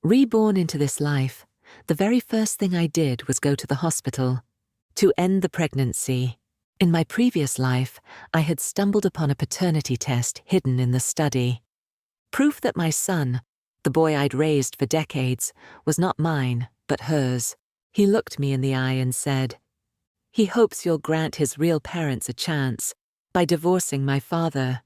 Reborn into this life, the very first thing I did was go to the hospital to end the pregnancy. In my previous life, I had stumbled upon a paternity test hidden in the study. Proof that my son, the boy I'd raised for decades, was not mine, but hers. He looked me in the eye and said, "He hopes you'll grant his real parents a chance by divorcing my father."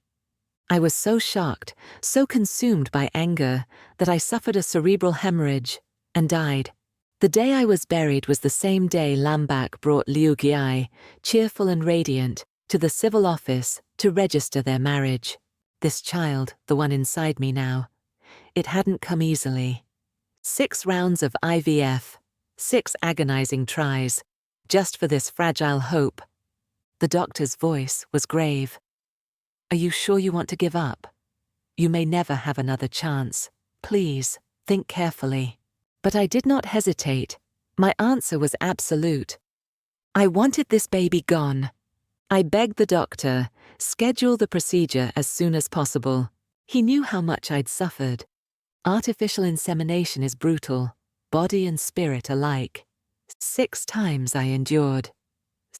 I was so shocked, so consumed by anger, that I suffered a cerebral hemorrhage and died. The day I was buried was the same day Nhac brought Liu Jiai, cheerful and radiant, to the civil office to register their marriage. This child, the one inside me now, it hadn't come easily. 6 rounds of IVF, 6 agonizing tries, just for this fragile hope. The doctor's voice was grave. "Are you sure you want to give up? You may never have another chance. Please, think carefully." But I did not hesitate. My answer was absolute. I wanted this baby gone. I begged the doctor, schedule the procedure as soon as possible. He knew how much I'd suffered. Artificial insemination is brutal, body and spirit alike. 6 times I endured.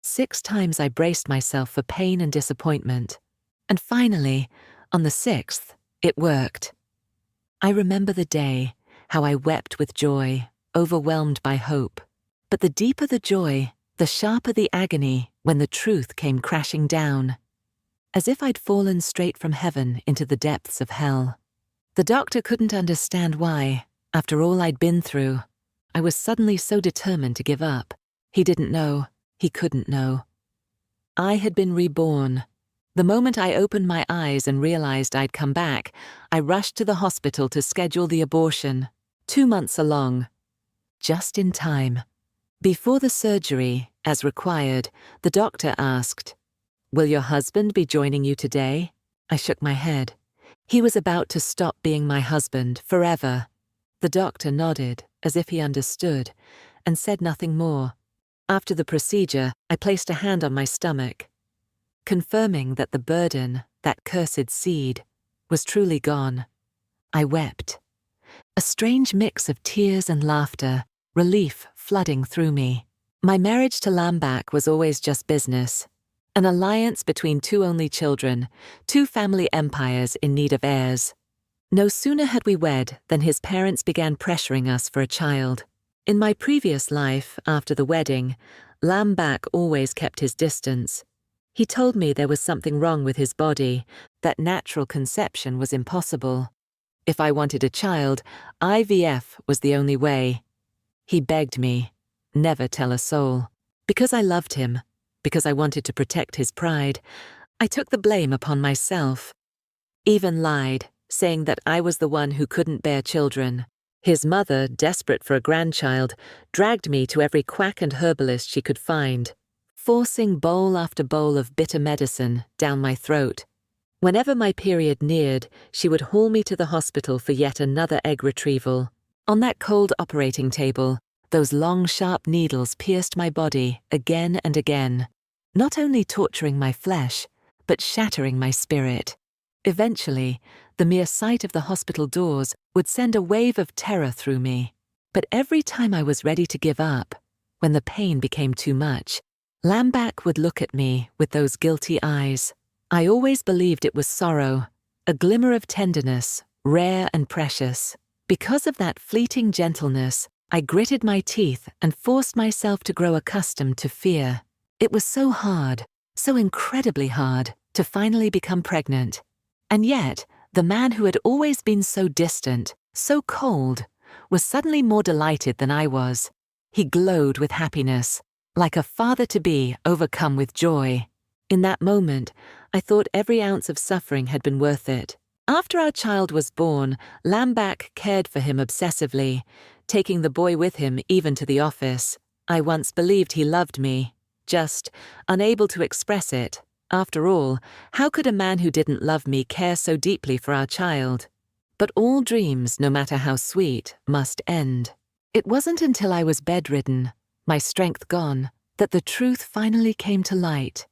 6 times I braced myself for pain and disappointment. And finally, on the 6th, it worked. I remember the day, how I wept with joy, overwhelmed by hope. But the deeper the joy, the sharper the agony when the truth came crashing down. As if I'd fallen straight from heaven into the depths of hell. The doctor couldn't understand why, after all I'd been through, I was suddenly so determined to give up. He didn't know, he couldn't know. I had been reborn. The moment I opened my eyes and realized I'd come back, I rushed to the hospital to schedule the abortion. 2 months along. Just in time. Before the surgery, as required, the doctor asked, "Will your husband be joining you today?" I shook my head. He was about to stop being my husband forever. The doctor nodded, as if he understood, and said nothing more. After the procedure, I placed a hand on my stomach, confirming that the burden, that cursed seed, was truly gone. I wept. A strange mix of tears and laughter, relief flooding through me. My marriage to Nhac was always just business. An alliance between 2 only children, 2 family empires in need of heirs. No sooner had we wed than his parents began pressuring us for a child. In my previous life, after the wedding, Nhac always kept his distance. He told me there was something wrong with his body, that natural conception was impossible. If I wanted a child, IVF was the only way. He begged me, never tell a soul. Because I loved him, because I wanted to protect his pride, I took the blame upon myself. Even lied, saying that I was the one who couldn't bear children. His mother, desperate for a grandchild, dragged me to every quack and herbalist she could find, forcing bowl after bowl of bitter medicine down my throat. Whenever my period neared, she would haul me to the hospital for yet another egg retrieval. On that cold operating table, those long, sharp needles pierced my body again and again, not only torturing my flesh, but shattering my spirit. Eventually, the mere sight of the hospital doors would send a wave of terror through me. But every time I was ready to give up, when the pain became too much, Nhac would look at me with those guilty eyes. I always believed it was sorrow, a glimmer of tenderness, rare and precious. Because of that fleeting gentleness, I gritted my teeth and forced myself to grow accustomed to fear. It was so hard, so incredibly hard, to finally become pregnant. And yet, the man who had always been so distant, so cold, was suddenly more delighted than I was. He glowed with happiness, like a father-to-be overcome with joy. In that moment, I thought every ounce of suffering had been worth it. After our child was born, Nhac cared for him obsessively, taking the boy with him even to the office. I once believed he loved me, just unable to express it. After all, how could a man who didn't love me care so deeply for our child? But all dreams, no matter how sweet, must end. It wasn't until I was bedridden, my strength gone, that the truth finally came to light.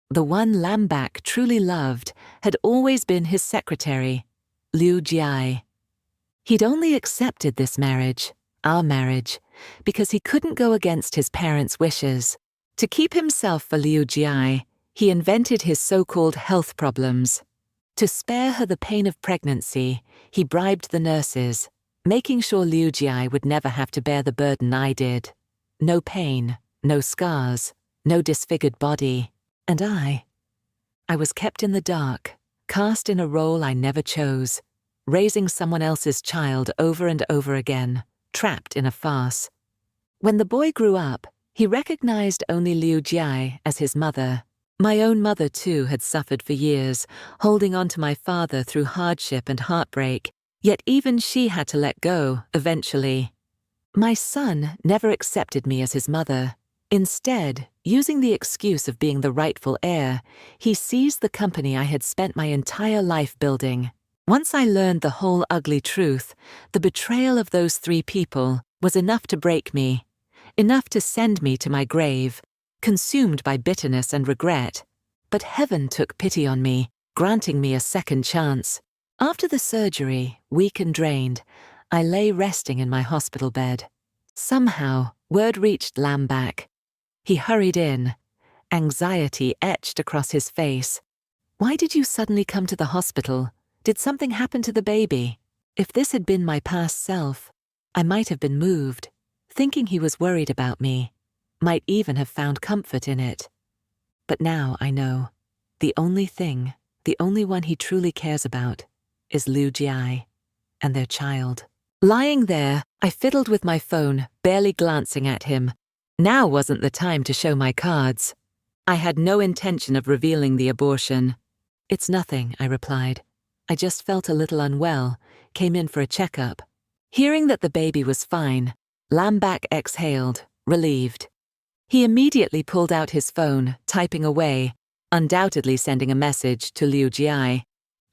The one Nhac truly loved had always been his secretary, Liu Jiai. He'd only accepted this marriage, our marriage, because he couldn't go against his parents' wishes. To keep himself for Liu Jia, he invented his so-called health problems. To spare her the pain of pregnancy, he bribed the nurses, making sure Liu Jia would never have to bear the burden I did. No pain, no scars, no disfigured body. And I was kept in the dark, cast in a role I never chose, raising someone else's child over and over again, trapped in a farce. When the boy grew up, he recognized only Liu Jia as his mother. My own mother, too, had suffered for years, holding on to my father through hardship and heartbreak, yet even she had to let go, eventually. My son never accepted me as his mother. Instead, using the excuse of being the rightful heir, he seized the company I had spent my entire life building. Once I learned the whole ugly truth, the betrayal of those 3 people was enough to break me, enough to send me to my grave, consumed by bitterness and regret. But heaven took pity on me, granting me a second chance. After the surgery, weak and drained, I lay resting in my hospital bed. Somehow, word reached Lambak. He hurried in, anxiety etched across his face. "Why did you suddenly come to the hospital? Did something happen to the baby?" If this had been my past self, I might have been moved, thinking he was worried about me, might even have found comfort in it. But now I know, the only one he truly cares about, is Liu Jia and their child. Lying there, I fiddled with my phone, barely glancing at him. Now wasn't the time to show my cards. I had no intention of revealing the abortion. "It's nothing," I replied. "I just felt a little unwell, came in for a checkup." Hearing that the baby was fine, Lambak exhaled, relieved. He immediately pulled out his phone, typing away, undoubtedly sending a message to Liu Jia.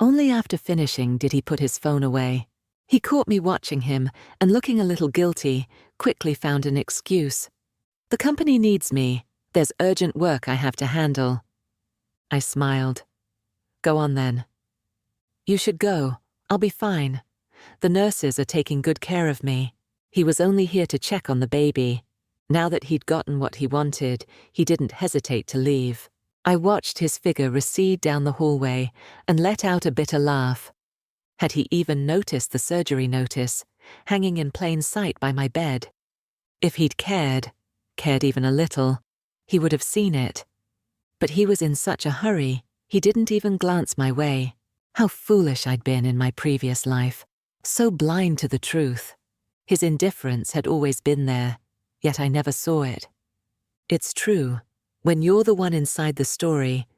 Only after finishing did he put his phone away. He caught me watching him, and looking a little guilty, quickly found an excuse. "The company needs me. There's urgent work I have to handle." I smiled. "Go on then." "You should go. I'll be fine. The nurses are taking good care of me." He was only here to check on the baby. Now that he'd gotten what he wanted, he didn't hesitate to leave. I watched his figure recede down the hallway and let out a bitter laugh. Had he even noticed the surgery notice, hanging in plain sight by my bed? If he'd cared even a little, he would have seen it. But he was in such a hurry, he didn't even glance my way. How foolish I'd been in my previous life, so blind to the truth. His indifference had always been there, yet I never saw it. It's true, when you're the one inside the story,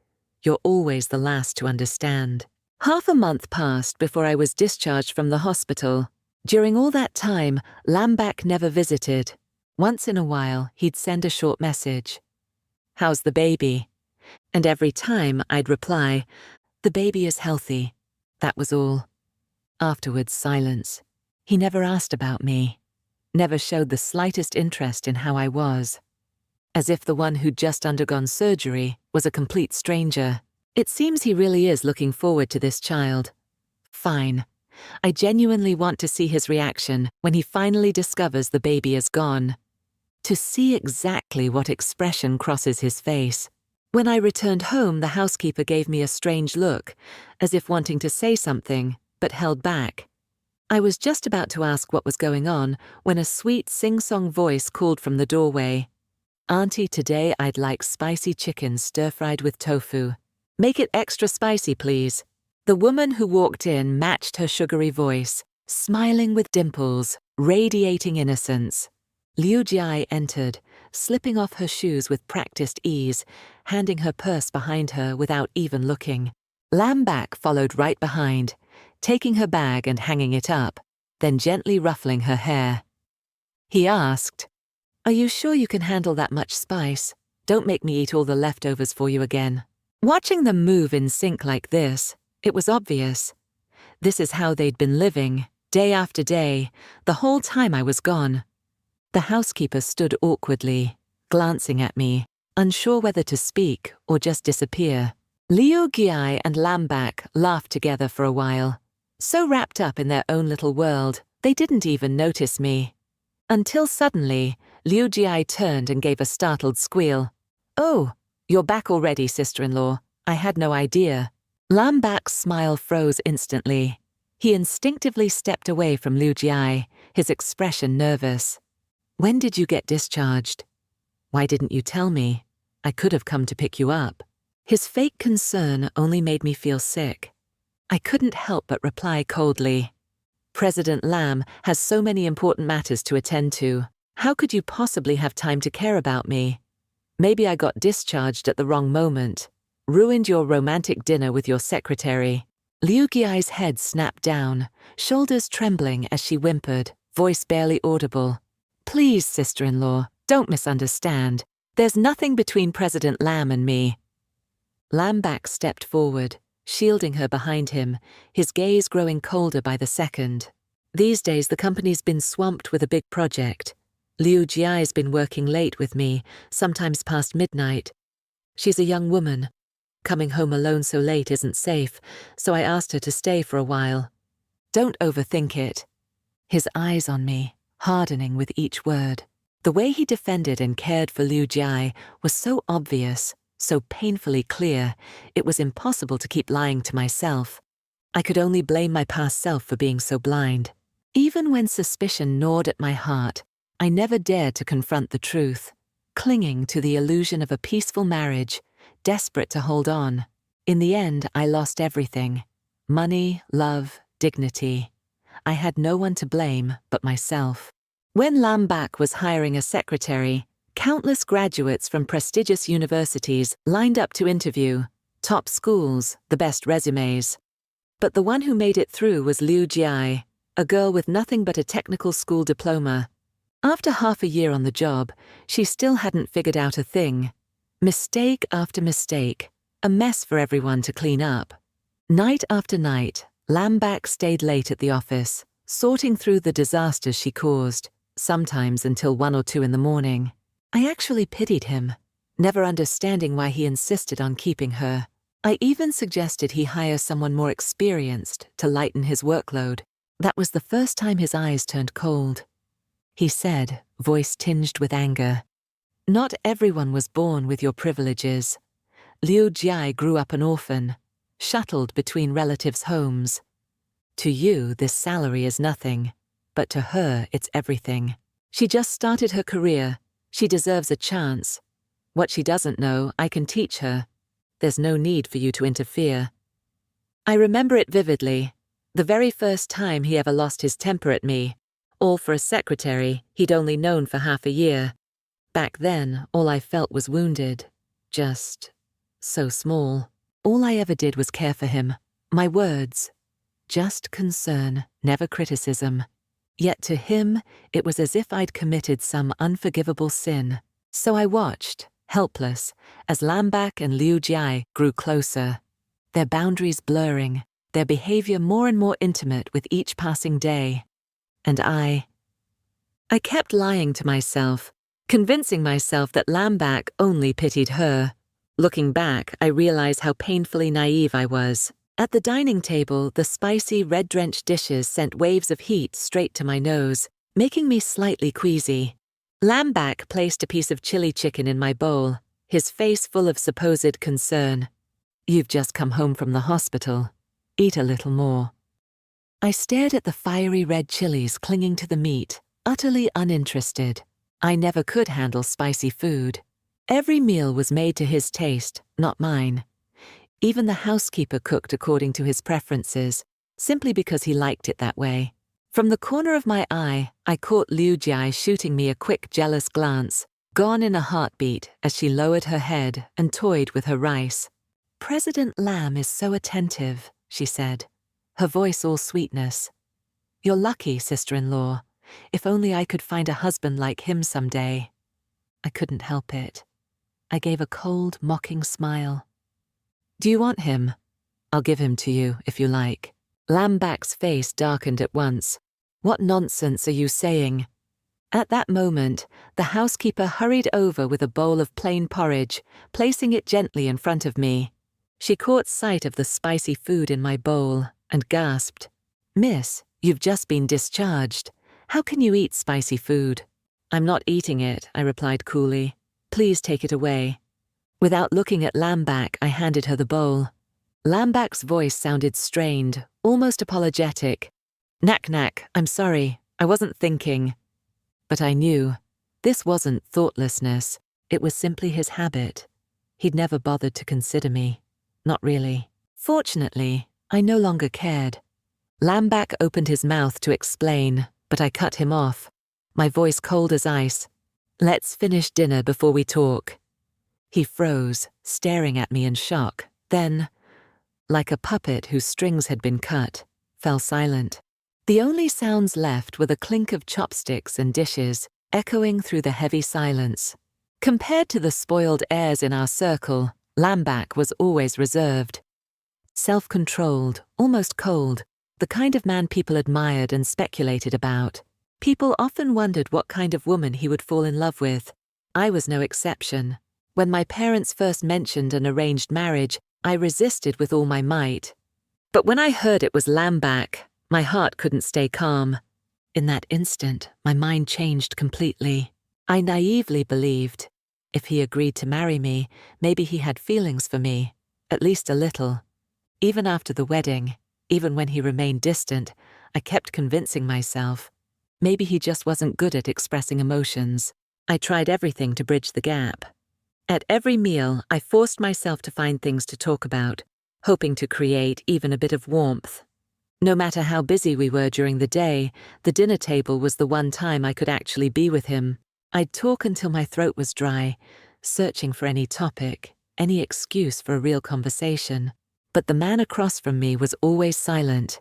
you're always the last to understand. Half a month passed before I was discharged from the hospital. During all that time, Lambak never visited. Once in a while, he'd send a short message. "How's the baby?" And every time I'd reply, "The baby is healthy." That was all. Afterwards, silence. He never asked about me, never showed the slightest interest in how I was. As if the one who'd just undergone surgery was a complete stranger. It seems he really is looking forward to this child. Fine. I genuinely want to see his reaction when he finally discovers the baby is gone. To see exactly what expression crosses his face. When I returned home, the housekeeper gave me a strange look, as if wanting to say something, but held back. I was just about to ask what was going on when a sweet sing-song voice called from the doorway. "Auntie, today I'd like spicy chicken stir-fried with tofu. Make it extra spicy, please." The woman who walked in matched her sugary voice, smiling with dimples, radiating innocence. Liu Jia entered, slipping off her shoes with practiced ease, handing her purse behind her without even looking. Lambak followed right behind, taking her bag and hanging it up, then gently ruffling her hair. He asked, "Are you sure you can handle that much spice? Don't make me eat all the leftovers for you again." Watching them move in sync like this, it was obvious. This is how they'd been living, day after day, the whole time I was gone. The housekeeper stood awkwardly, glancing at me, unsure whether to speak or just disappear. Liu Jia and Lambak laughed together for a while. so wrapped up in their own little world, they didn't even notice me. Until suddenly, Liu Jia turned and gave a startled squeal. "Oh, you're back already, sister-in-law. I had no idea." Lam Bak's smile froze instantly. He instinctively stepped away from Liu Jia, his expression nervous. "When did you get discharged? Why didn't you tell me? I could have come to pick you up." His fake concern only made me feel sick. I couldn't help but reply coldly. "President Lam has so many important matters to attend to. How could you possibly have time to care about me? Maybe I got discharged at the wrong moment. Ruined your romantic dinner with your secretary." Liu Jiai's head snapped down, shoulders trembling as she whimpered, voice barely audible. "Please, sister-in-law, don't misunderstand. There's nothing between President Lam and me." Lam Bak stepped forward, shielding her behind him, his gaze growing colder by the second. "These days the company's been swamped with a big project. Liu Jiai's been working late with me, sometimes past midnight. She's a young woman. Coming home alone so late isn't safe, so I asked her to stay for a while. Don't overthink it." His eyes on me, hardening with each word. The way he defended and cared for Liu Jia was so obvious, so painfully clear, it was impossible to keep lying to myself. I could only blame my past self for being so blind. Even when suspicion gnawed at my heart, I never dared to confront the truth, clinging to the illusion of a peaceful marriage, desperate to hold on. In the end, I lost everything. Money, love, dignity. I had no one to blame but myself. When Lam Bak was hiring a secretary, countless graduates from prestigious universities lined up to interview, top schools, the best resumes. But the one who made it through was Liu Jia, a girl with nothing but a technical school diploma. After half a year on the job, she still hadn't figured out a thing. Mistake after mistake, a mess for everyone to clean up. Night after night, Lam Bak stayed late at the office, sorting through the disasters she caused, sometimes until 1 or 2 in the morning. I actually pitied him, never understanding why he insisted on keeping her. I even suggested he hire someone more experienced to lighten his workload. That was the first time his eyes turned cold. He said, voice tinged with anger, "Not everyone was born with your privileges. Liu Jia grew up an orphan, shuttled between relatives' homes. To you, this salary is nothing, but to her, it's everything. She just started her career. She deserves a chance. What she doesn't know, I can teach her. There's no need for you to interfere." I remember it vividly, the very first time he ever lost his temper at me, all for a secretary he'd only known for half a year. Back then, all I felt was wounded. Just so small. All I ever did was care for him. My words. Just concern, never criticism. Yet to him, it was as if I'd committed some unforgivable sin. So I watched, helpless, as Lam Bak and Liu Jia grew closer. Their boundaries blurring, their behavior more and more intimate with each passing day. And I kept lying to myself, convincing myself that Lam Bak only pitied her. Looking back, I realize how painfully naive I was. At the dining table, the spicy, red-drenched dishes sent waves of heat straight to my nose, making me slightly queasy. Lam Bak placed a piece of chili chicken in my bowl, his face full of supposed concern. "You've just come home from the hospital. Eat a little more." I stared at the fiery red chilies clinging to the meat, utterly uninterested. I never could handle spicy food. Every meal was made to his taste, not mine. Even the housekeeper cooked according to his preferences, simply because he liked it that way. From the corner of my eye, I caught Liu Jia shooting me a quick, jealous glance, gone in a heartbeat as she lowered her head and toyed with her rice. "President Lam is so attentive," she said, her voice all sweetness. "You're lucky, sister-in-law. If only I could find a husband like him someday." I couldn't help it. I gave a cold, mocking smile. "Do you want him? I'll give him to you, if you like." Lam Bak's face darkened at once. "What nonsense are you saying?" At that moment, the housekeeper hurried over with a bowl of plain porridge, placing it gently in front of me. She caught sight of the spicy food in my bowl and gasped, Miss, you've just been discharged. How can you eat spicy food? I'm not eating it, I replied coolly. Please take it away. Without looking at Lambak, I handed her the bowl. Lambak's voice sounded strained, almost apologetic. Nhac Nhac, I'm sorry, I wasn't thinking. But I knew. This wasn't thoughtlessness, it was simply his habit. He'd never bothered to consider me. Not really. Fortunately, I no longer cared. Lambak opened his mouth to explain, but I cut him off, my voice cold as ice. Let's finish dinner before we talk. He froze, staring at me in shock, then, like a puppet whose strings had been cut, fell silent. The only sounds left were the clink of chopsticks and dishes, echoing through the heavy silence. Compared to the spoiled airs in our circle, Lambak was always reserved. Self-controlled, almost cold, the kind of man people admired and speculated about. People often wondered what kind of woman he would fall in love with. I was no exception. When my parents first mentioned an arranged marriage, I resisted with all my might. But when I heard it was Lambak, my heart couldn't stay calm. In that instant, my mind changed completely. I naively believed, if he agreed to marry me, maybe he had feelings for me, at least a little. Even after the wedding, even when he remained distant, I kept convincing myself. Maybe he just wasn't good at expressing emotions. I tried everything to bridge the gap. At every meal, I forced myself to find things to talk about, hoping to create even a bit of warmth. No matter how busy we were during the day, the dinner table was the one time I could actually be with him. I'd talk until my throat was dry, searching for any topic, any excuse for a real conversation. But the man across from me was always silent.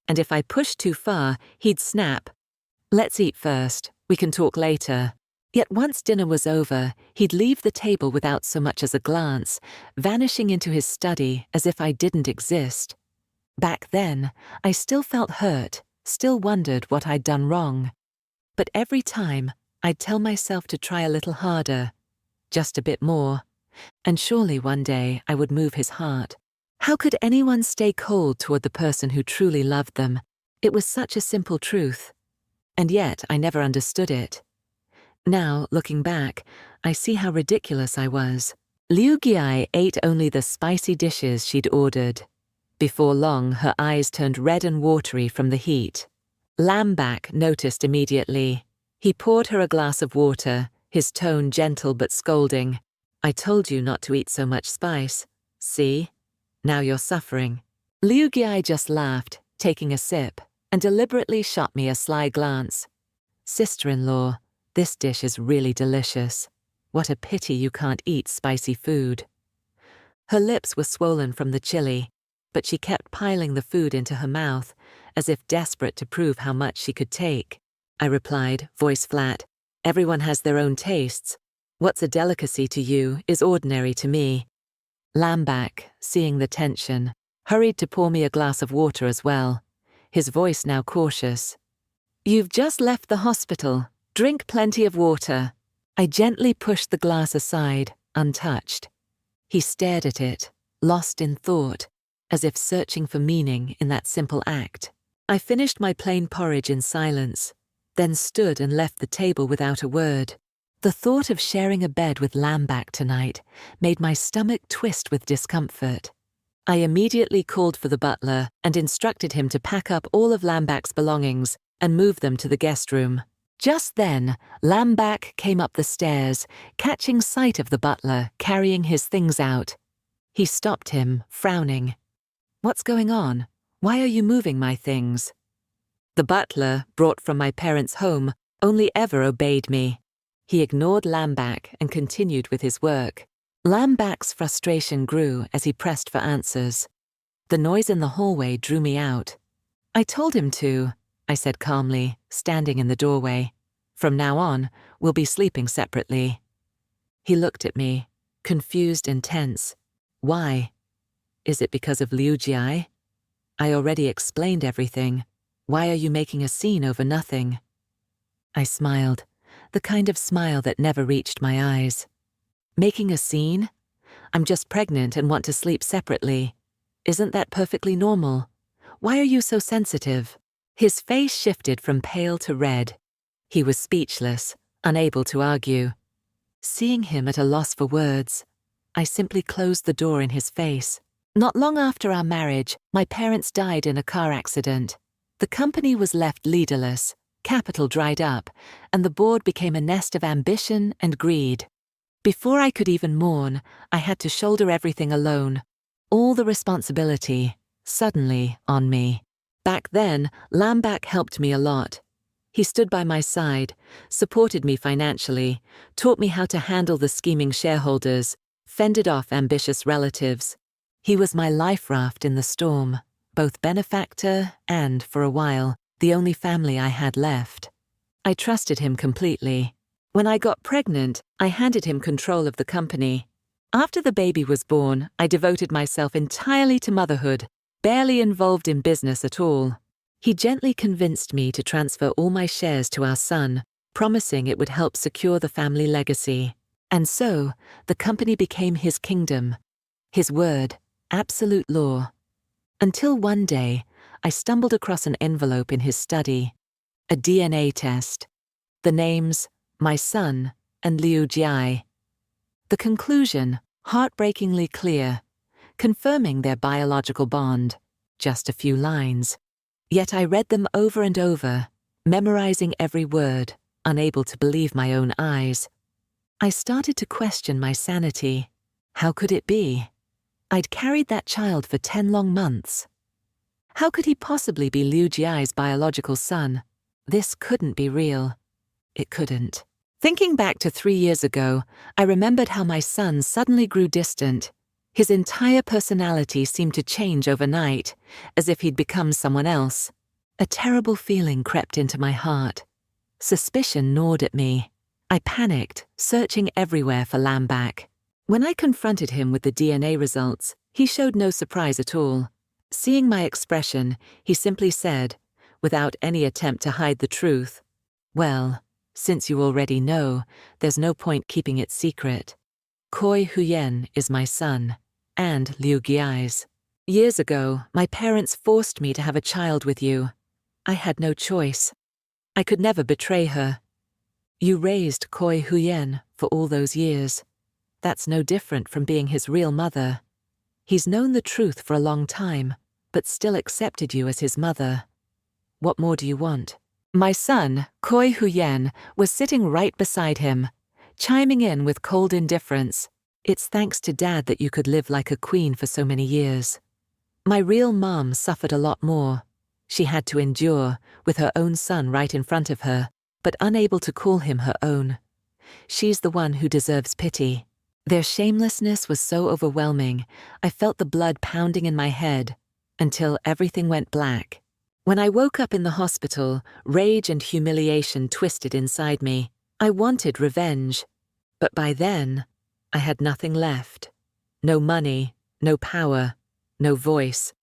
And if I pushed too far, he'd snap. Let's eat first, we can talk later. Yet once dinner was over, he'd leave the table without so much as a glance, vanishing into his study as if I didn't exist. Back then, I still felt hurt, still wondered what I'd done wrong. But every time, I'd tell myself to try a little harder, just a bit more, and surely one day I would move his heart. How could anyone stay cold toward the person who truly loved them? It was such a simple truth. And yet I never understood it. Now, looking back, I see how ridiculous I was. Liu Giai ate only the spicy dishes she'd ordered. Before long, her eyes turned red and watery from the heat. Lambak noticed immediately. He poured her a glass of water, his tone gentle but scolding. I told you not to eat so much spice. See? Now you're suffering. Liu Giai just laughed, taking a sip, and deliberately shot me a sly glance. Sister-in-law, this dish is really delicious. What a pity you can't eat spicy food. Her lips were swollen from the chili, but she kept piling the food into her mouth, as if desperate to prove how much she could take. I replied, voice flat, everyone has their own tastes. What's a delicacy to you is ordinary to me. Lambak, seeing the tension, hurried to pour me a glass of water as well, his voice now cautious. You've just left the hospital. Drink plenty of water. I gently pushed the glass aside, untouched. He stared at it, lost in thought, as if searching for meaning in that simple act. I finished my plain porridge in silence, then stood and left the table without a word. The thought of sharing a bed with Lambak tonight made my stomach twist with discomfort. I immediately called for the butler and instructed him to pack up all of Lambak's belongings and move them to the guest room. Just then, Lambak came up the stairs, catching sight of the butler carrying his things out. He stopped him, frowning. What's going on? Why are you moving my things? The butler, brought from my parents' home, only ever obeyed me. He ignored Lambak and continued with his work. Lambak's frustration grew as he pressed for answers. The noise in the hallway drew me out. I told him to, I said calmly, standing in the doorway. From now on, we'll be sleeping separately. He looked at me, confused and tense. Why? Is it because of Liu Giai? I already explained everything. Why are you making a scene over nothing? I smiled, the kind of smile that never reached my eyes. Making a scene? I'm just pregnant and want to sleep separately. Isn't that perfectly normal? Why are you so sensitive?" His face shifted from pale to red. He was speechless, unable to argue. Seeing him at a loss for words, I simply closed the door in his face. Not long after our marriage, my parents died in a car accident. The company was left leaderless, capital dried up, and the board became a nest of ambition and greed. Before I could even mourn, I had to shoulder everything alone. All the responsibility, suddenly, on me. Back then, Lambach helped me a lot. He stood by my side, supported me financially, taught me how to handle the scheming shareholders, fended off ambitious relatives. He was my life raft in the storm, both benefactor and, for a while, the only family I had left. I trusted him completely. When I got pregnant, I handed him control of the company. After the baby was born, I devoted myself entirely to motherhood, barely involved in business at all. He gently convinced me to transfer all my shares to our son, promising it would help secure the family legacy. And so, the company became his kingdom. His word, absolute law. Until one day, I stumbled across an envelope in his study. A DNA test. The names, my son and Liu Jiai. The conclusion, heartbreakingly clear, confirming their biological bond. Just a few lines. Yet I read them over and over, memorizing every word, unable to believe my own eyes. I started to question my sanity. How could it be? I'd carried that child for 10 long months. How could he possibly be Liu Jiai's biological son? This couldn't be real. It couldn't. Thinking back to 3 years ago, I remembered how my son suddenly grew distant. His entire personality seemed to change overnight, as if he'd become someone else. A terrible feeling crept into my heart. Suspicion gnawed at me. I panicked, searching everywhere for Lambach. When I confronted him with the DNA results, he showed no surprise at all. Seeing my expression, he simply said, without any attempt to hide the truth, "Well, since you already know, there's no point keeping it secret. Koi Huyen is my son, and Liu Jiai's. Years ago, my parents forced me to have a child with you. I had no choice. I could never betray her. You raised Koi Huyen for all those years. That's no different from being his real mother. He's known the truth for a long time, but still accepted you as his mother. What more do you want?" My son, Koi Huyen, was sitting right beside him, chiming in with cold indifference. "It's thanks to Dad that you could live like a queen for so many years. My real mom suffered a lot more. She had to endure, with her own son right in front of her, but unable to call him her own. She's the one who deserves pity." Their shamelessness was so overwhelming, I felt the blood pounding in my head, until everything went black. When I woke up in the hospital, rage and humiliation twisted inside me. I wanted revenge. But by then, I had nothing left. No money, no power, no voice.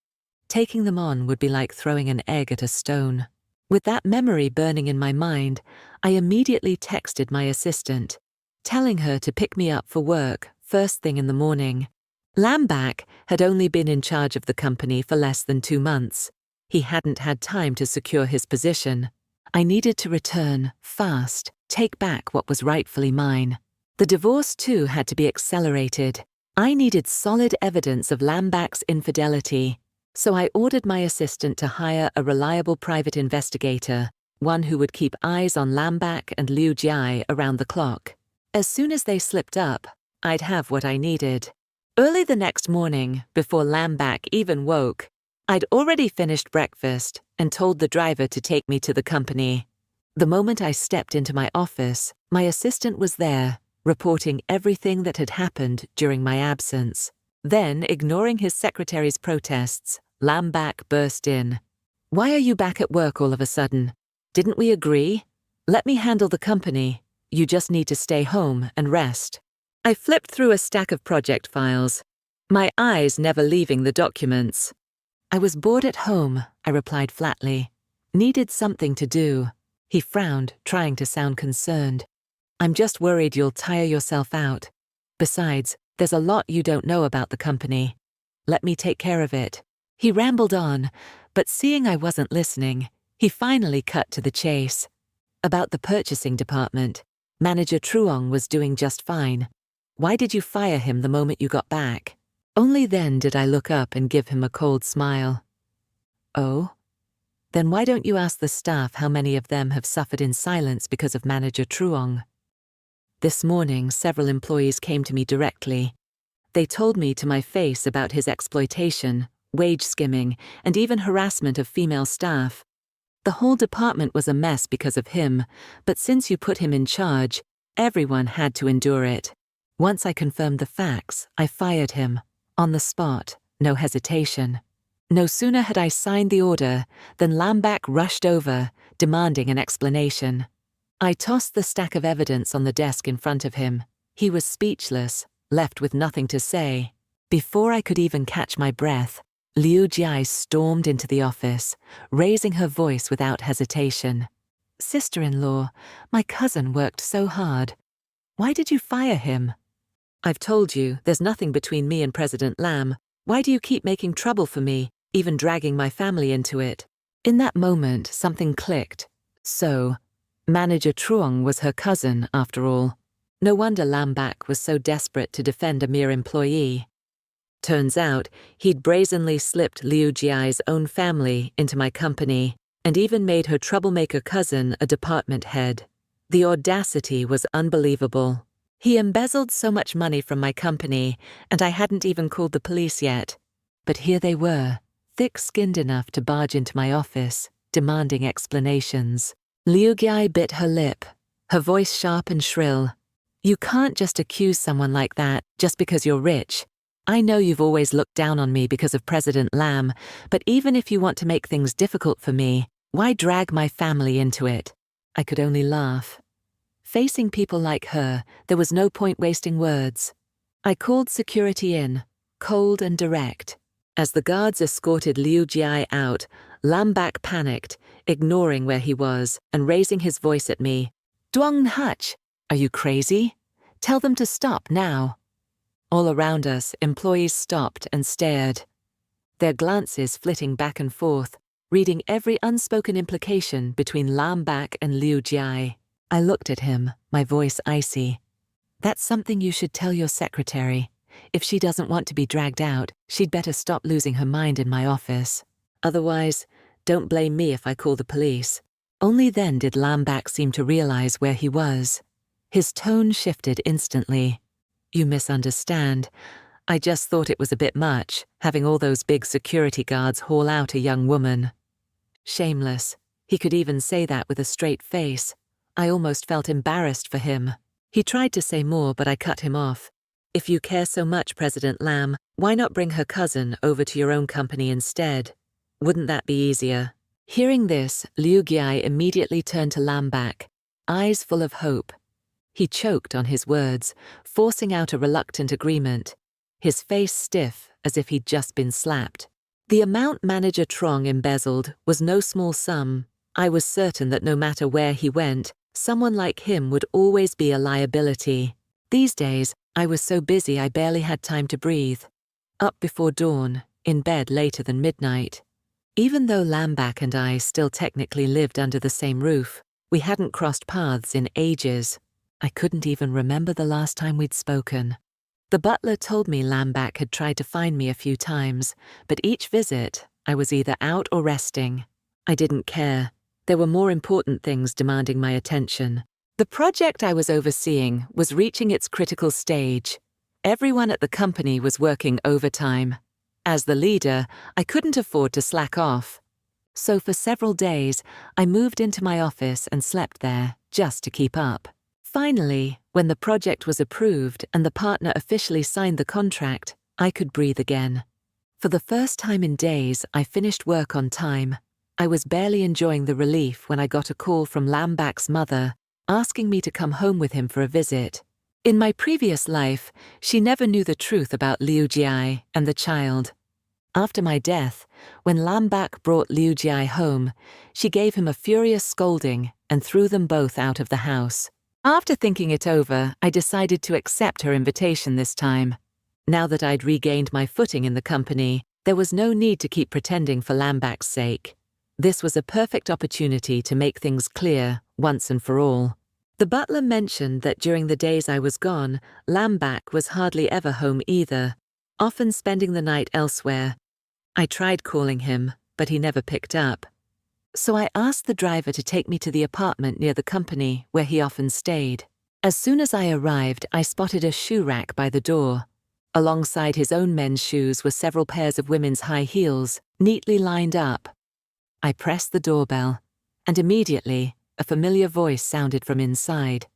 Taking them on would be like throwing an egg at a stone. With that memory burning in my mind, I immediately texted my assistant, telling her to pick me up for work first thing in the morning. Lambach had only been in charge of the company for less than 2 months. He hadn't had time to secure his position. I needed to return, fast, take back what was rightfully mine. The divorce too had to be accelerated. I needed solid evidence of Lambach's infidelity, so I ordered my assistant to hire a reliable private investigator, one who would keep eyes on Lambach and Liu Jiai around the clock. As soon as they slipped up, I'd have what I needed. Early the next morning, before Lambach even woke, I'd already finished breakfast and told the driver to take me to the company. The moment I stepped into my office, my assistant was there, reporting everything that had happened during my absence. Then, ignoring his secretary's protests, Lambach burst in. "Why are you back at work all of a sudden? Didn't we agree? Let me handle the company. You just need to stay home and rest." I flipped through a stack of project files, my eyes never leaving the documents. "I was bored at home," I replied flatly. "Needed something to do." He frowned, trying to sound concerned. "I'm just worried you'll tire yourself out. Besides, there's a lot you don't know about the company. Let me take care of it." He rambled on, But seeing I wasn't listening, he finally cut to the chase. About the purchasing department, Manager Truong was doing just fine. Why did you fire him the moment you got back? Only then did I look up and give him a cold smile. Oh? Then why don't you ask the staff how many of them have suffered in silence because of Manager Truong? This morning, several employees came to me directly. They told me to my face about his exploitation, wage skimming, and even harassment of female staff. The whole department was a mess because of him, but since you put him in charge, everyone had to endure it. Once I confirmed the facts, I fired him. On the spot, no hesitation. No sooner had I signed the order than Nhac rushed over, demanding an explanation. I tossed the stack of evidence on the desk in front of him. He was speechless, left with nothing to say. Before I could even catch my breath, Liu Jia stormed into the office, raising her voice without hesitation. "Sister-in-law, my cousin worked so hard. Why did you fire him?" "I've told you, there's nothing between me and President Lam. Why do you keep making trouble for me, even dragging my family into it?" In that moment, something clicked. So, Manager Truong was her cousin, after all. No wonder Nhac was so desperate to defend a mere employee. Turns out, he'd brazenly slipped Liu Jiai's own family into my company, and even made her troublemaker cousin a department head. The audacity was unbelievable. He embezzled so much money from my company, and I hadn't even called the police yet. But here they were, thick-skinned enough to barge into my office, demanding explanations. Liu Jiai bit her lip, her voice sharp and shrill. "You can't just accuse someone like that just because you're rich. I know you've always looked down on me because of President Lam, but even if you want to make things difficult for me, why drag my family into it?" I could only laugh. Facing people like her, there was no point wasting words. I called security in, cold and direct. As the guards escorted Liu Jiai out, Nhac panicked, ignoring where he was and raising his voice at me. "Duong Nhac, are you crazy? Tell them to stop now." All around us, employees stopped and stared, their glances flitting back and forth, reading every unspoken implication between Nhac and Liu Jiai. I looked at him, my voice icy. "That's something you should tell your secretary. If she doesn't want to be dragged out, she'd better stop losing her mind in my office. Otherwise, don't blame me if I call the police." Only then did Nhac seem to realize where he was. His tone shifted instantly. "You misunderstand. I just thought it was a bit much, having all those big security guards haul out a young woman." Shameless. He could even say that with a straight face. I almost felt embarrassed for him. He tried to say more, but I cut him off. "If you care so much, President Lam, why not bring her cousin over to your own company instead? Wouldn't that be easier?" Hearing this, Liu Jiai immediately turned to Nhac, eyes full of hope. He choked on his words, forcing out a reluctant agreement, his face stiff as if he'd just been slapped. The amount Manager Truong embezzled was no small sum. I was certain that no matter where he went, someone like him would always be a liability. These days, I was so busy I barely had time to breathe. Up before dawn, in bed later than midnight. Even though Nhac and I still technically lived under the same roof, we hadn't crossed paths in ages. I couldn't even remember the last time we'd spoken. The butler told me Nhac had tried to find me a few times, but each visit, I was either out or resting. I didn't care. There were more important things demanding my attention. The project I was overseeing was reaching its critical stage. Everyone at the company was working overtime. As the leader, I couldn't afford to slack off. So for several days, I moved into my office and slept there, just to keep up. Finally, when the project was approved and the partner officially signed the contract, I could breathe again. For the first time in days, I finished work on time. I was barely enjoying the relief when I got a call from Nhac's mother, asking me to come home with him for a visit. In my previous life, she never knew the truth about Liu Jiai and the child. After my death, when Nhac brought Liu Jiai home, she gave him a furious scolding and threw them both out of the house. After thinking it over, I decided to accept her invitation this time. Now that I'd regained my footing in the company, There was no need to keep pretending for Lambac's sake. This was a perfect opportunity to make things clear, once and for all. The butler mentioned that during the days I was gone, Lambac was hardly ever home either, often spending the night elsewhere. I tried calling him, but he never picked up. So I asked the driver to take me to the apartment near the company where he often stayed. As soon as I arrived, I spotted a shoe rack by the door. Alongside his own men's shoes were several pairs of women's high heels, neatly lined up. I pressed the doorbell, and immediately, a familiar voice sounded from inside.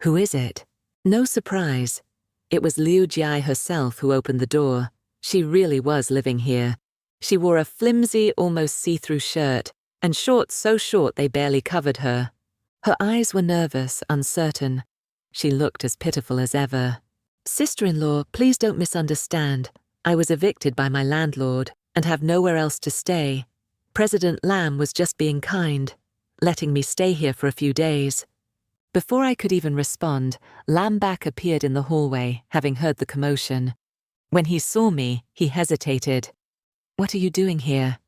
"Who is it?" No surprise. It was Liu Jia herself who opened the door. She really was living here. She wore a flimsy, almost see-through shirt, and shorts so short they barely covered her. Her eyes were nervous, uncertain. She looked as pitiful as ever. "Sister-in-law, please don't misunderstand. I was evicted by my landlord and have nowhere else to stay. President Lam was just being kind, letting me stay here for a few days." Before I could even respond, Lambac appeared in the hallway, having heard the commotion. When he saw me, he hesitated. "What are you doing here?"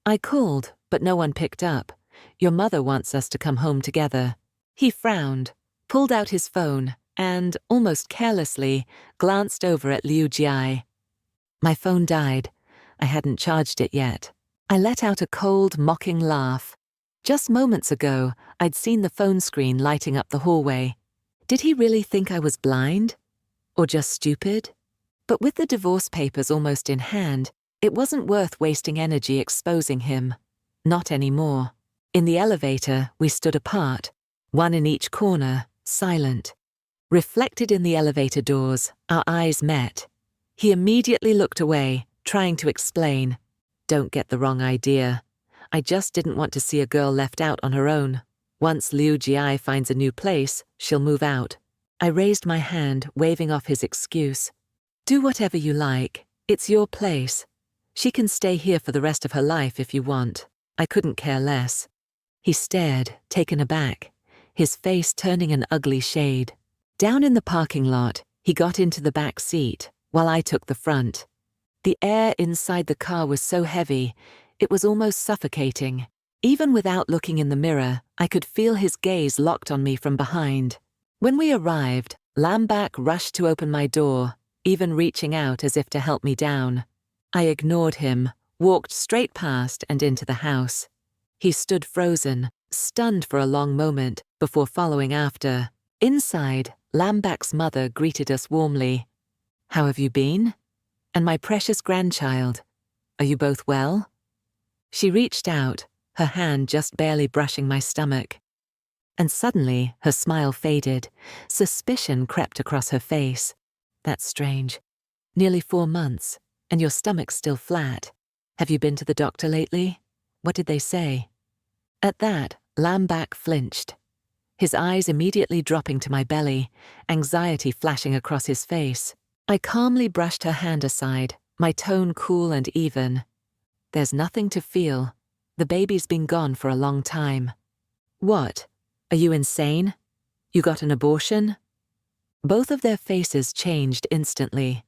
"I called, but no one picked up. Your mother wants us to come home together." He frowned, pulled out his phone, and, almost carelessly, glanced over at Liu Jia. My phone died. I hadn't charged it yet. I let out a cold, mocking laugh. Just moments ago, I'd seen the phone screen lighting up the hallway. Did he really think I was blind? Or just stupid? But with the divorce papers almost in hand, it wasn't worth wasting energy exposing him. Not anymore. In the elevator, we stood apart, one in each corner, silent. Reflected in the elevator doors, our eyes met. He immediately looked away, trying to explain. "Don't get the wrong idea. I just didn't want to see a girl left out on her own. Once Liu Jia finds a new place, she'll move out." I raised my hand, waving off his excuse. "Do whatever you like. It's your place. She can stay here for the rest of her life if you want. I couldn't care less." He stared, taken aback, his face turning an ugly shade. Down in the parking lot, he got into the back seat, while I took the front. The air inside the car was so heavy, it was almost suffocating. Even without looking in the mirror, I could feel his gaze locked on me from behind. When we arrived, Lambac rushed to open my door, even reaching out as if to help me down. I ignored him, walked straight past and into the house. He stood frozen, stunned for a long moment, before following after. Inside, Lambac's mother greeted us warmly. "How have you been? And my precious grandchild, are you both well?" She reached out, her hand just barely brushing my stomach. And suddenly, her smile faded. Suspicion crept across her face. "That's strange. Nearly 4 months, and your stomach's still flat. Have you been to the doctor lately? What did they say?" At that, Lambac flinched, his eyes immediately dropping to my belly, anxiety flashing across his face. I calmly brushed her hand aside, my tone cool and even. "There's nothing to feel. The baby's been gone for a long time." "What? Are you insane? You got an abortion?" Both of their faces changed instantly.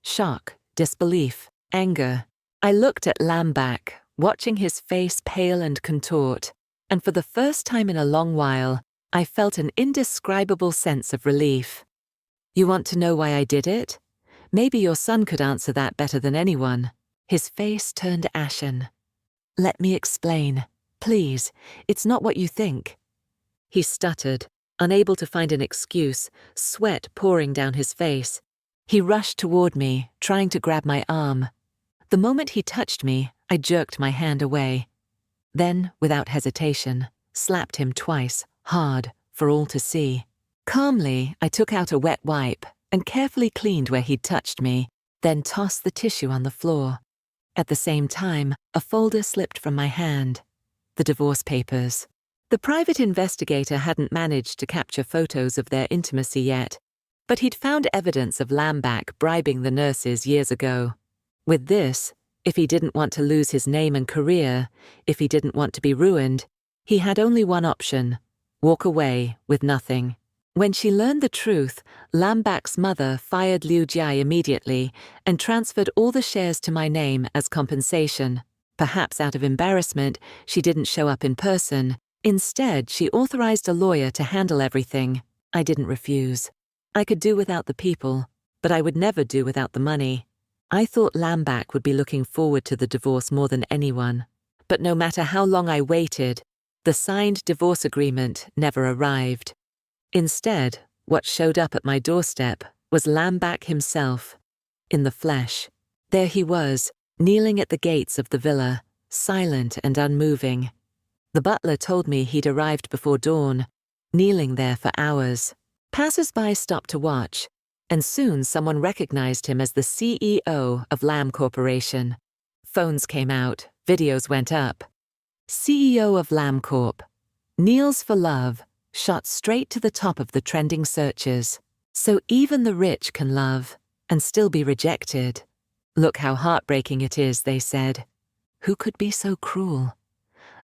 Shock, disbelief, anger. I looked at Lambac, watching his face pale and contort, and for the first time in a long while, I felt an indescribable sense of relief. "You want to know why I did it? Maybe your son could answer that better than anyone." His face turned ashen. "Let me explain. Please, it's not what you think." He stuttered, unable to find an excuse, sweat pouring down his face. He rushed toward me, trying to grab my arm. The moment he touched me, I jerked my hand away. Then, without hesitation, slapped him twice, hard, for all to see. Calmly, I took out a wet wipe and carefully cleaned where he'd touched me, then tossed the tissue on the floor. At the same time, a folder slipped from my hand. The divorce papers. The private investigator hadn't managed to capture photos of their intimacy yet, but he'd found evidence of Lambac bribing the nurses years ago. With this, if he didn't want to lose his name and career, if he didn't want to be ruined, he had only one option: walk away with nothing. When she learned the truth, Lam Bac's mother fired Liu Jia immediately and transferred all the shares to my name as compensation. Perhaps out of embarrassment, she didn't show up in person. Instead, she authorized a lawyer to handle everything. I didn't refuse. I could do without the people, but I would never do without the money. I thought Lam Bac would be looking forward to the divorce more than anyone. But no matter how long I waited, the signed divorce agreement never arrived. Instead, what showed up at my doorstep was Lam Bac himself, in the flesh. There he was, kneeling at the gates of the villa, silent and unmoving. The butler told me he'd arrived before dawn, kneeling there for hours. Passers-by stopped to watch, and soon someone recognized him as the CEO of Lam Corporation. Phones came out, videos went up. CEO of Lam Corp. Kneels for love, shot straight to the top of the trending searches. So even the rich can love, and still be rejected. Look how heartbreaking it is, they said. Who could be so cruel?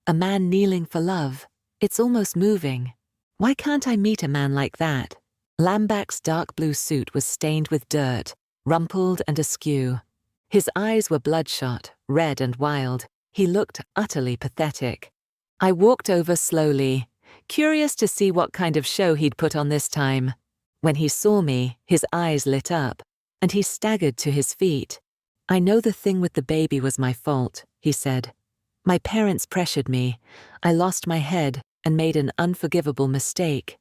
A man kneeling for love, it's almost moving. Why can't I meet a man like that? Lam Bac's dark blue suit was stained with dirt, rumpled and askew. His eyes were bloodshot, red and wild. He looked utterly pathetic. I walked over slowly, curious to see what kind of show he'd put on this time. When he saw me, his eyes lit up, and he staggered to his feet. I know the thing with the baby was my fault, he said. My parents pressured me. I lost my head and made an unforgivable mistake.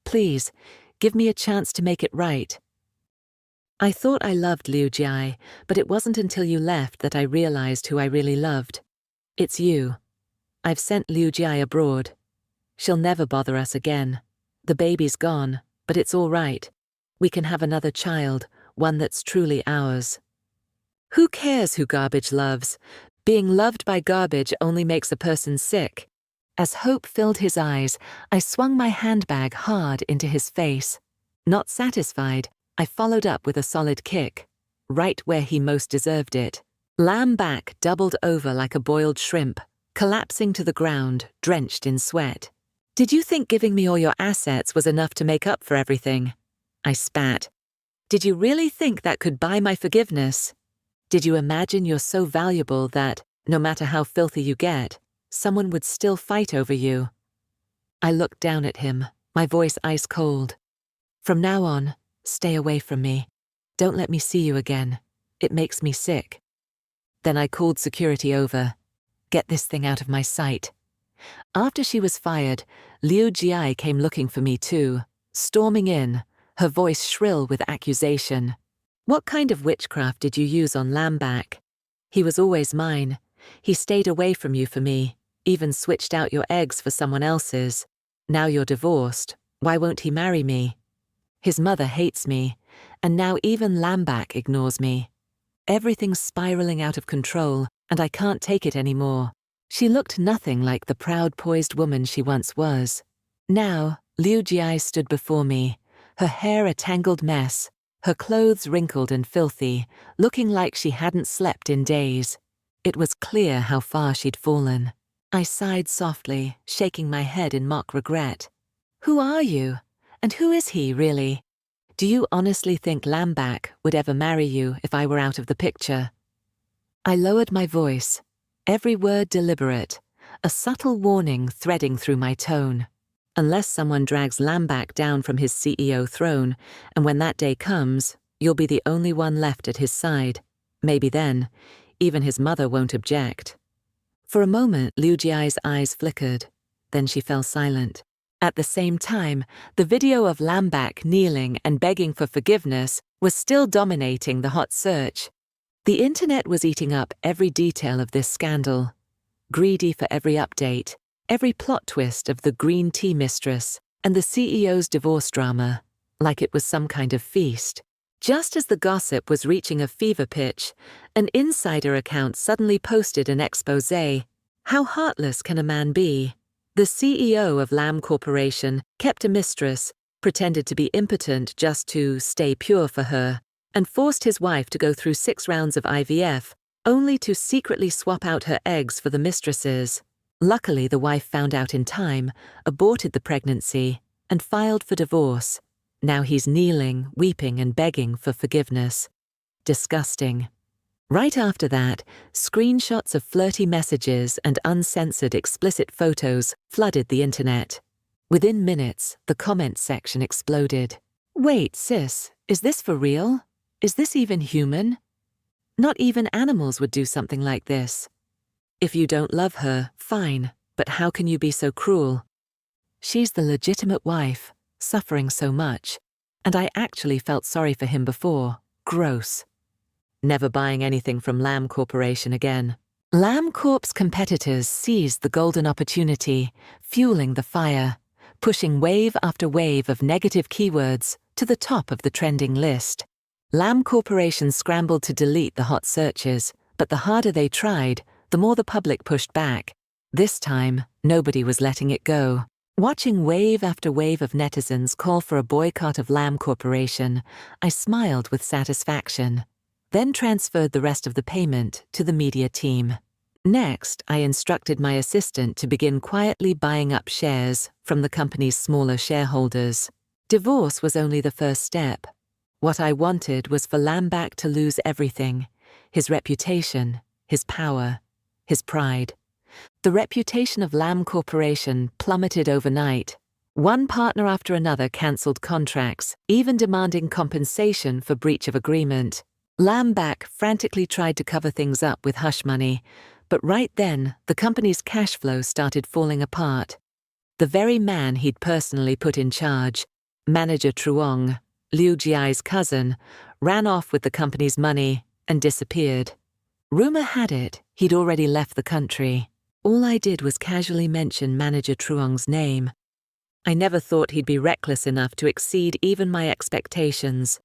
Please, give me a chance to make it right. I thought I loved Liu Jia, but it wasn't until you left that I realized who I really loved. It's you. I've sent Liu Jia abroad. She'll never bother us again. The baby's gone, but it's all right. We can have another child, one that's truly ours. Who cares who garbage loves? Being loved by garbage only makes a person sick. As hope filled his eyes, I swung my handbag hard into his face. Not satisfied, I followed up with a solid kick, right where he most deserved it. Lam Bac doubled over like a boiled shrimp, collapsing to the ground, drenched in sweat. Did you think giving me all your assets was enough to make up for everything? I spat. Did you really think that could buy my forgiveness? Did you imagine you're so valuable that, no matter how filthy you get, someone would still fight over you? I looked down at him, my voice ice cold. From now on, stay away from me. Don't let me see you again. It makes me sick. Then I called security over. Get this thing out of my sight. After she was fired, Liu Jia came looking for me too, storming in, her voice shrill with accusation. What kind of witchcraft did you use on Lam Bac? He was always mine. He stayed away from you for me, even switched out your eggs for someone else's. Now you're divorced. Why won't he marry me? His mother hates me, and now even Lam Bac ignores me. Everything's spiraling out of control, and I can't take it anymore. She looked nothing like the proud, poised woman she once was. Now, Liu Jia stood before me, her hair a tangled mess, her clothes wrinkled and filthy, looking like she hadn't slept in days. It was clear how far she'd fallen. I sighed softly, shaking my head in mock regret. Who are you? And who is he, really? Do you honestly think Lam Bac would ever marry you if I were out of the picture? I lowered my voice, every word deliberate, a subtle warning threading through my tone. Unless someone drags Lam Bac down from his CEO throne, and when that day comes, you'll be the only one left at his side. Maybe then, even his mother won't object. For a moment, Liu Jia's eyes flickered. Then she fell silent. At the same time, the video of Lam Bac kneeling and begging for forgiveness was still dominating the hot search. The internet was eating up every detail of this scandal, greedy for every update, every plot twist of the green tea mistress and the CEO's divorce drama, like it was some kind of feast. Just as the gossip was reaching a fever pitch, an insider account suddenly posted an exposé. How heartless can a man be? The CEO of Lam Corporation kept a mistress, pretended to be impotent just to stay pure for her, and forced his wife to go through 6 rounds of IVF, only to secretly swap out her eggs for the mistress's. Luckily, the wife found out in time, aborted the pregnancy, and filed for divorce. Now he's kneeling, weeping and begging for forgiveness. Disgusting. Right after that, screenshots of flirty messages and uncensored explicit photos flooded the internet. Within minutes, the comment section exploded. Wait, sis, is this for real? Is this even human? Not even animals would do something like this. If you don't love her, fine, but how can you be so cruel? She's the legitimate wife, suffering so much, and I actually felt sorry for him before. Gross. Never buying anything from Lamb Corporation again. Lamb Corp's competitors seized the golden opportunity, fueling the fire, pushing wave after wave of negative keywords to the top of the trending list. Lamb Corporation scrambled to delete the hot searches, but the harder they tried, the more the public pushed back. This time, nobody was letting it go. Watching wave after wave of netizens call for a boycott of Lamb Corporation, I smiled with satisfaction, then transferred the rest of the payment to the media team. Next, I instructed my assistant to begin quietly buying up shares from the company's smaller shareholders. Divorce was only the first step. What I wanted was for Lambach to lose everything: his reputation, his power, his pride. The reputation of Lamb Corporation plummeted overnight. One partner after another cancelled contracts, even demanding compensation for breach of agreement. Lambach frantically tried to cover things up with hush money, but right then, the company's cash flow started falling apart. The very man he'd personally put in charge, manager Duong, Liu Jiai's cousin, ran off with the company's money and disappeared. Rumor had it he'd already left the country. All I did was casually mention manager Duong's name. I never thought he'd be reckless enough to exceed even my expectations.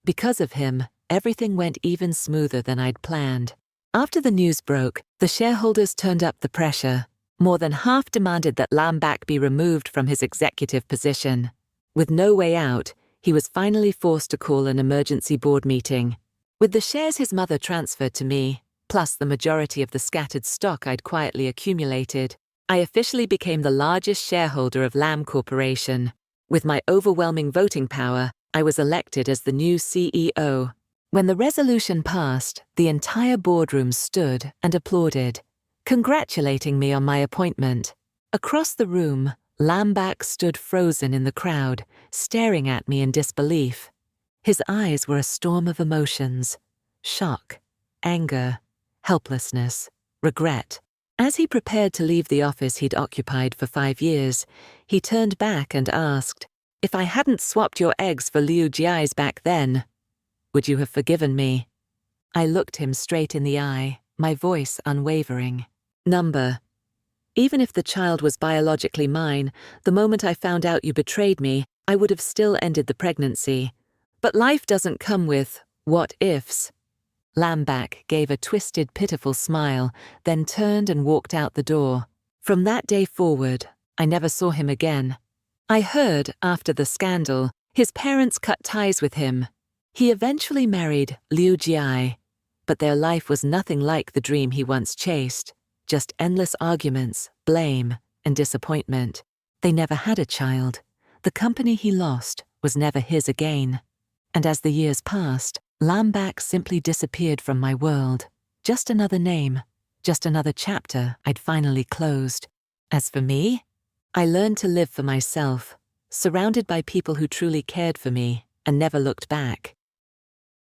Because of him, everything went even smoother than I'd planned. After the news broke, the shareholders turned up the pressure. More than half demanded that Lambach be removed from his executive position. With no way out, he was finally forced to call an emergency board meeting. With the shares his mother transferred to me, plus the majority of the scattered stock I'd quietly accumulated, I officially became the largest shareholder of Lamb Corporation. With my overwhelming voting power, I was elected as the new CEO. When the resolution passed, the entire boardroom stood and applauded, congratulating me on my appointment. Across the room, Lambach stood frozen in the crowd, staring at me in disbelief. His eyes were a storm of emotions: shock, anger, helplessness, regret. As he prepared to leave the office he'd occupied for 5 years, he turned back and asked, "If I hadn't swapped your eggs for Liu Jiai's back then, would you have forgiven me?" I looked him straight in the eye, my voice unwavering. "Number. Even if the child was biologically mine, the moment I found out you betrayed me, I would have still ended the pregnancy. But life doesn't come with what-ifs." Lambach gave a twisted, pitiful smile, then turned and walked out the door. From that day forward, I never saw him again. I heard, after the scandal, his parents cut ties with him. He eventually married Liu Jiai, but their life was nothing like the dream he once chased. Just endless arguments, blame, and disappointment. They never had a child. The company he lost was never his again. And as the years passed, Lambach simply disappeared from my world. Just another name, just another chapter I'd finally closed. As for me, I learned to live for myself, surrounded by people who truly cared for me and never looked back.